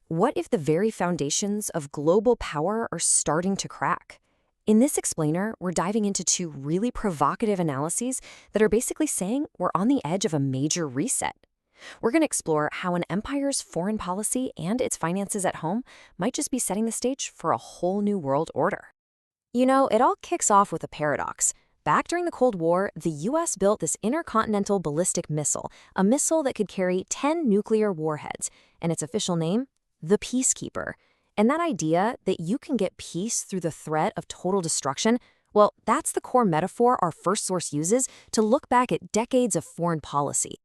What if the very foundations of global power are starting to crack? In this explainer, we're diving into two really provocative analyses that are basically saying we're on the edge of a major reset. We're going to explore how an empire's foreign policy and its finances at home might just be setting the stage for a whole new world order. You know, it all kicks off with a paradox. Back during the Cold War, the US built this intercontinental ballistic missile, a missile that could carry 10 nuclear warheads, and its official name? The Peacekeeper. And that idea that you can get peace through the threat of total destruction, well, that's the core metaphor our first source uses to look back at decades of foreign policy.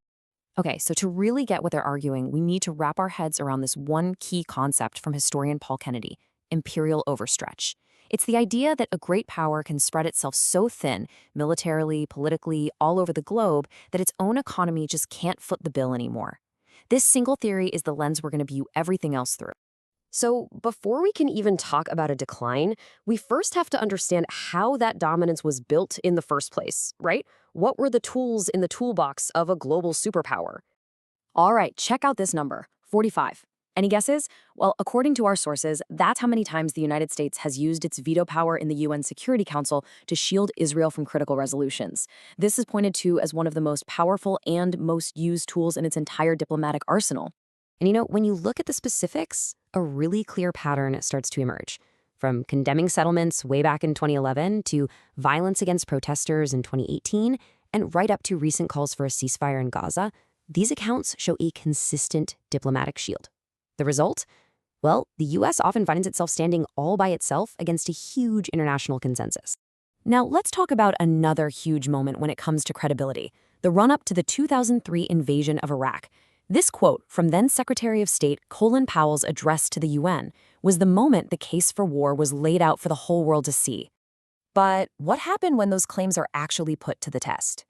Okay, so to really get what they're arguing, we need to wrap our heads around this one key concept from historian Paul Kennedy: imperial overstretch. It's the idea that a great power can spread itself so thin, militarily, politically, all over the globe, that its own economy just can't foot the bill anymore. This single theory is the lens we're going to view everything else through. So, before we can even talk about a decline, we first have to understand how that dominance was built in the first place, right? What were the tools in the toolbox of a global superpower? All right, check out this number, 45. Any guesses? Well, according to our sources, that's how many times the United States has used its veto power in the UN Security Council to shield Israel from critical resolutions. This is pointed to as one of the most powerful and most used tools in its entire diplomatic arsenal. And you know, when you look at the specifics, a really clear pattern starts to emerge. From condemning settlements way back in 2011 to violence against protesters in 2018, and right up to recent calls for a ceasefire in Gaza, these accounts show a consistent diplomatic shield. The result? Well, the US often finds itself standing all by itself against a huge international consensus. Now, let's talk about another huge moment when it comes to credibility: the run-up to the 2003 invasion of Iraq. This quote from then Secretary of State Colin Powell's address to the UN was the moment the case for war was laid out for the whole world to see. But what happened when those claims are actually put to the test?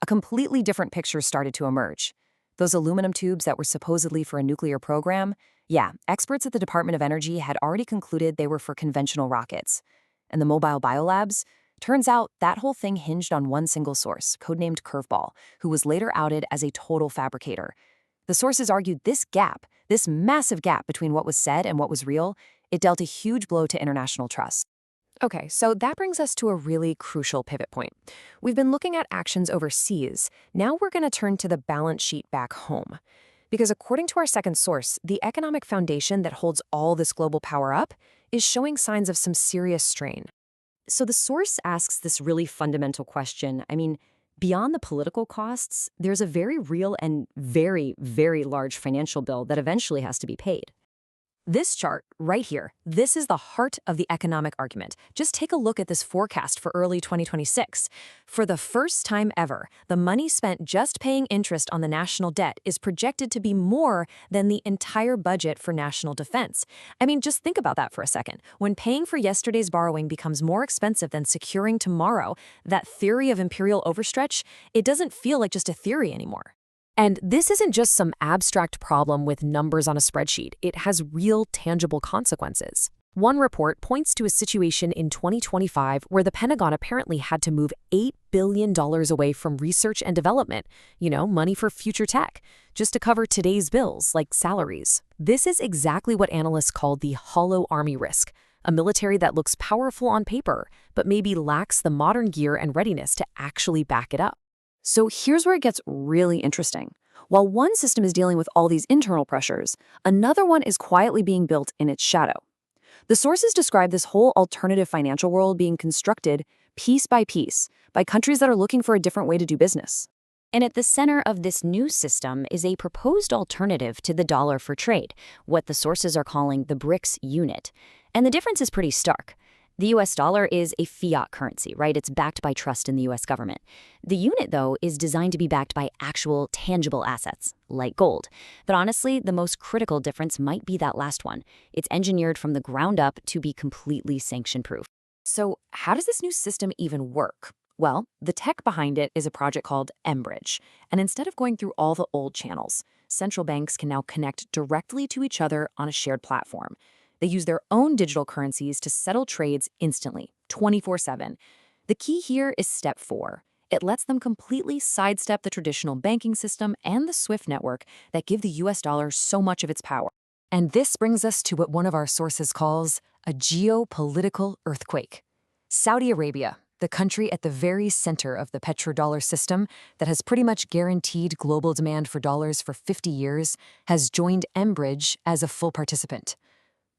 A completely different picture started to emerge. Those aluminum tubes that were supposedly for a nuclear program, yeah, experts at the Department of Energy had already concluded they were for conventional rockets. And the mobile biolabs? Turns out that whole thing hinged on one single source, codenamed Curveball, who was later outed as a total fabricator. The sources argued this gap, this massive gap between what was said and what was real, it dealt a huge blow to international trust. Okay, so that brings us to a really crucial pivot point. We've been looking at actions overseas. Now we're going to turn to the balance sheet back home. Because according to our second source, the economic foundation that holds all this global power up is showing signs of some serious strain. So the source asks this really fundamental question. Beyond the political costs, there's a very real and very, very large financial bill that eventually has to be paid. This chart right here, this is the heart of the economic argument. Just take a look at this forecast for early 2026. For the first time ever, the money spent just paying interest on the national debt is projected to be more than the entire budget for national defense. Just think about that for a second. When paying for yesterday's borrowing becomes more expensive than securing tomorrow, that theory of imperial overstretch, it doesn't feel like just a theory anymore. And this isn't just some abstract problem with numbers on a spreadsheet. It has real, tangible consequences. One report points to a situation in 2025 where the Pentagon apparently had to move $8 billion away from research and development, money for future tech, just to cover today's bills, like salaries. This is exactly what analysts call the hollow army risk, a military that looks powerful on paper, but maybe lacks the modern gear and readiness to actually back it up. So here's where it gets really interesting. While one system is dealing with all these internal pressures, another one is quietly being built in its shadow. The sources describe this whole alternative financial world being constructed piece by countries that are looking for a different way to do business. And at the center of this new system is a proposed alternative to the dollar for trade, what the sources are calling the BRICS unit. And the difference is pretty stark. The US dollar is a fiat currency, right? It's backed by trust in the US government. The unit, though, is designed to be backed by actual tangible assets, like gold. But honestly, the most critical difference might be that last one. It's engineered from the ground up to be completely sanction-proof. So how does this new system even work? Well, the tech behind it is a project called mBridge. And instead of going through all the old channels, central banks can now connect directly to each other on a shared platform. They use their own digital currencies to settle trades instantly, 24/7. The key here is step 4. It lets them completely sidestep the traditional banking system and the SWIFT network that give the US dollar so much of its power. And this brings us to what one of our sources calls a geopolitical earthquake. Saudi Arabia, the country at the very center of the petrodollar system that has pretty much guaranteed global demand for dollars for 50 years, has joined Enbridge as a full participant.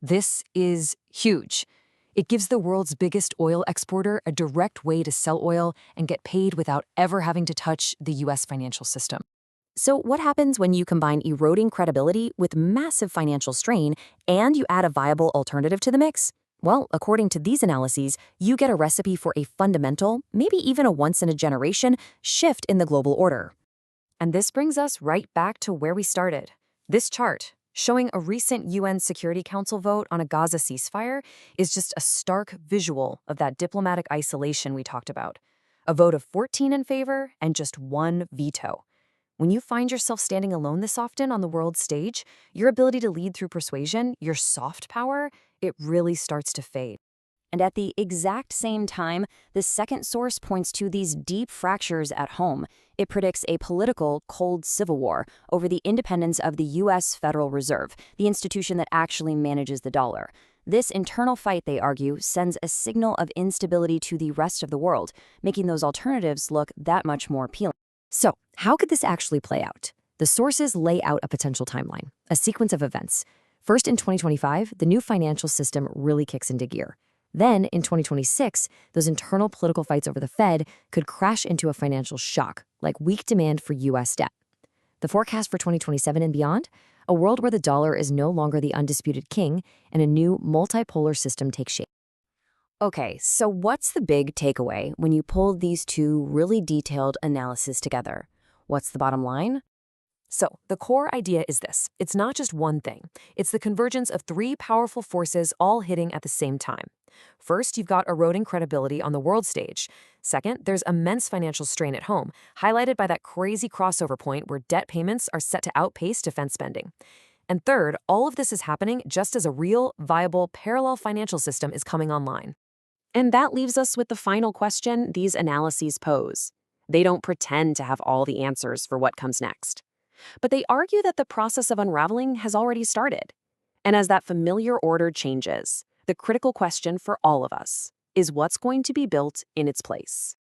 This is huge. It gives the world's biggest oil exporter a direct way to sell oil and get paid without ever having to touch the U.S. financial system. So, what happens when you combine eroding credibility with massive financial strain and you add a viable alternative to the mix? Well, according to these analyses, you get a recipe for a fundamental, maybe even a once-in-a-generation, shift in the global order. And this brings us right back to where we started. This chart, showing a recent UN Security Council vote on a Gaza ceasefire, is just a stark visual of that diplomatic isolation we talked about. A vote of 14 in favor and just one veto. When you find yourself standing alone this often on the world stage, your ability to lead through persuasion, your soft power, it really starts to fade. And at the exact same time, the second source points to these deep fractures at home. It predicts a political, cold civil war over the independence of the U.S. Federal Reserve, the institution that actually manages the dollar. This internal fight, they argue, sends a signal of instability to the rest of the world, making those alternatives look that much more appealing. So, how could this actually play out? The sources lay out a potential timeline, a sequence of events. First, in 2025, the new financial system really kicks into gear. Then, in 2026, those internal political fights over the Fed could crash into a financial shock, like weak demand for U.S. debt. The forecast for 2027 and beyond? A world where the dollar is no longer the undisputed king and a new multipolar system takes shape. Okay, so what's the big takeaway when you pull these two really detailed analyses together? What's the bottom line? So, the core idea is this. It's not just one thing. It's the convergence of three powerful forces all hitting at the same time. First, you've got eroding credibility on the world stage. Second, there's immense financial strain at home, highlighted by that crazy crossover point where debt payments are set to outpace defense spending. And third, all of this is happening just as a real, viable, parallel financial system is coming online. And that leaves us with the final question these analyses pose. They don't pretend to have all the answers for what comes next. But they argue that the process of unraveling has already started. And as that familiar order changes, the critical question for all of us is what's going to be built in its place.